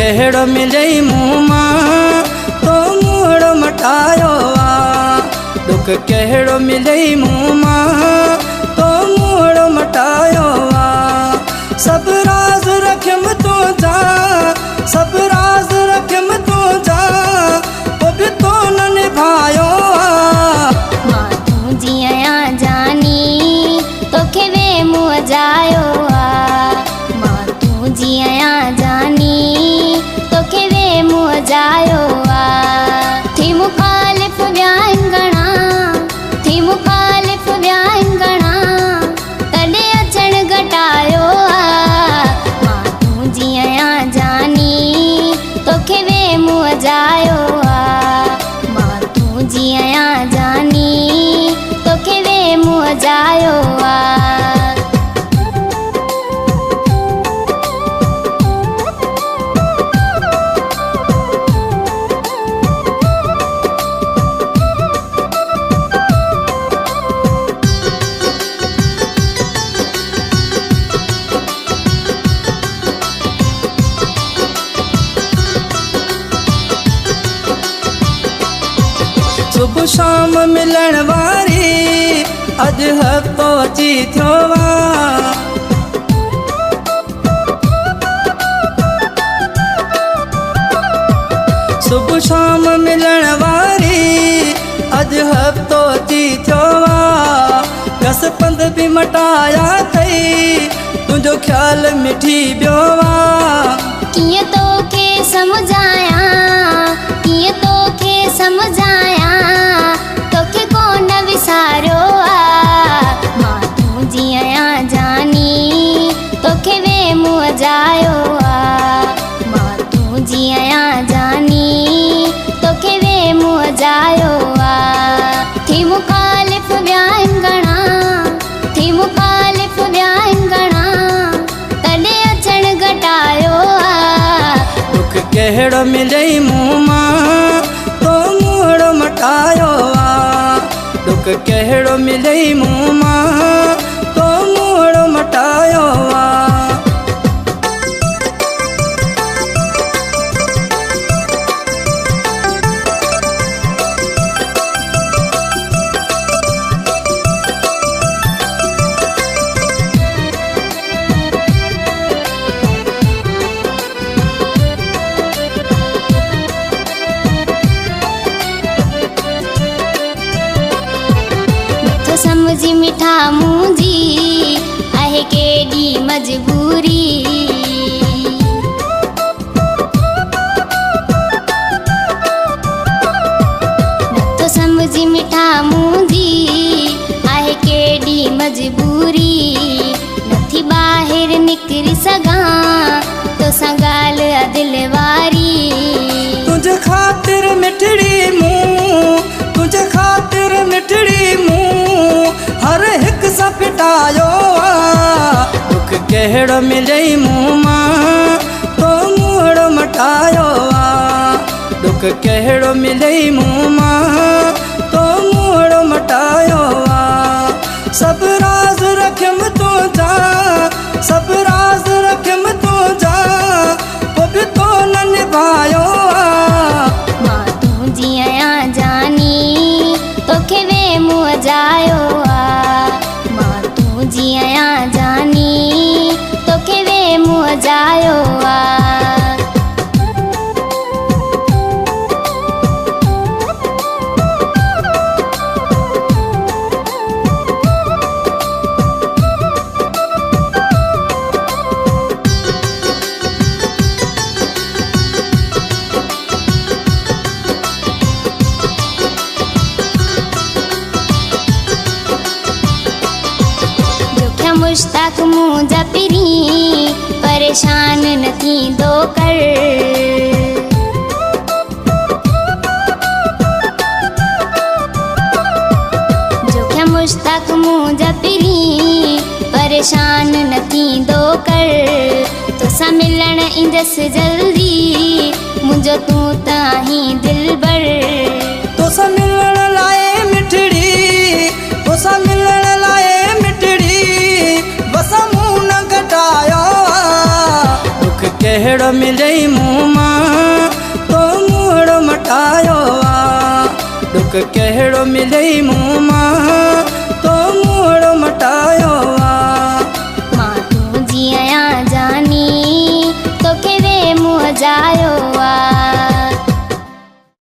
कहिड़ो मिलई मुँह मां तो मुहड़ो मटायो आ। दुख कहिड़ो मिलई मुँह मां तो मुहड़ो मटायो आ। सब राज रखियम तो जा, सब राज रखियम तो जा, वो भी तो न निभायो आ। मां तू जिया जानी तोखे वे मुँह जायो आ। मां तू जिया जानी तोखे वे मुँह जायो आ। थी मुखालिफ व्यांगणा, थी मुखालिफ व्यांगणा, तॾे अचण घटायो आ। मां तू जिया जानी तोखे वे मुँह जायो आ। मां तू जिया जानी तोखे वे मुँह जायो आ। सुबह शाम मिलण वारी अज हफ्तो अची थियो आ। सुबह शाम मिलण वारी अज हफ्तो अची थियो आ। गस पंध भी मटाया थई तुझो ख्याल मिठी बियो आ। किए तोखे समझाया, किए तोखे समझाया, तोखे कोन विसारियो आ। मां तू जिया जानी तोखे वे मुँह जायो आ। मां तू जिया जानी तोखे वे मुँह जायो आ। थी मुखालिफ व्यांगणा, थी मुखालिफ व्यांगणा, तॾे अचण घटायो आ। दुख कहिड़ो मिलई मुँह मां तो मुहड़ो मटायो आ। दुख कहिड़ो मिलई मुँह मां तो मुहड़ो मटायो आ। समझी मिठा मुंहिंजी आहे केॾी मजबूरी। नथो समझी मिठा मुंहिंजी आहे केॾी मजबूरी। नथी ॿाहिरि निकिरी सघां तोसां ॻाल्हि दिल वारी। तुझे खातिर मिठड़ी मुँह, तुझे खातिर मिठड़ी मुँह, हर हिक सां पिटायो आ। दुख कहिड़ो मिलई मुँह मां तो मुहड़ो मटायो आ। दुख कहिड़ो मिलई मुँह मां तो मुहड़ो मटायो आ। सब राज रखियम तो जा, सब राज रखियम तो जा, वो भी तो न निभायो आ। मां तू जिया जानी तोखे वे मुँह जायो आ। मां तू जिया जानी तोखे वे मुँह जायो आ। मुश्ताक मुंहिंजा पिरी परेशान न थींदो कर। जोख्या मुश्ताक मुंहिंजा पिरी परेशान न थींदो कर। तोसां मिलण ईंदसि जल्दी मुंहिंजो तूं त आहीं दिलबर। तोसां मिलण लाइ मिठड़ी, तोसां मिलण लाइ मिठड़ी, बस मुँह न घटायो आ। दुख कहिड़ो मिलई मुंहुं मां तो मुंहुं मटायो आ। दुख कहिड़ो मिलई मुंहुं मां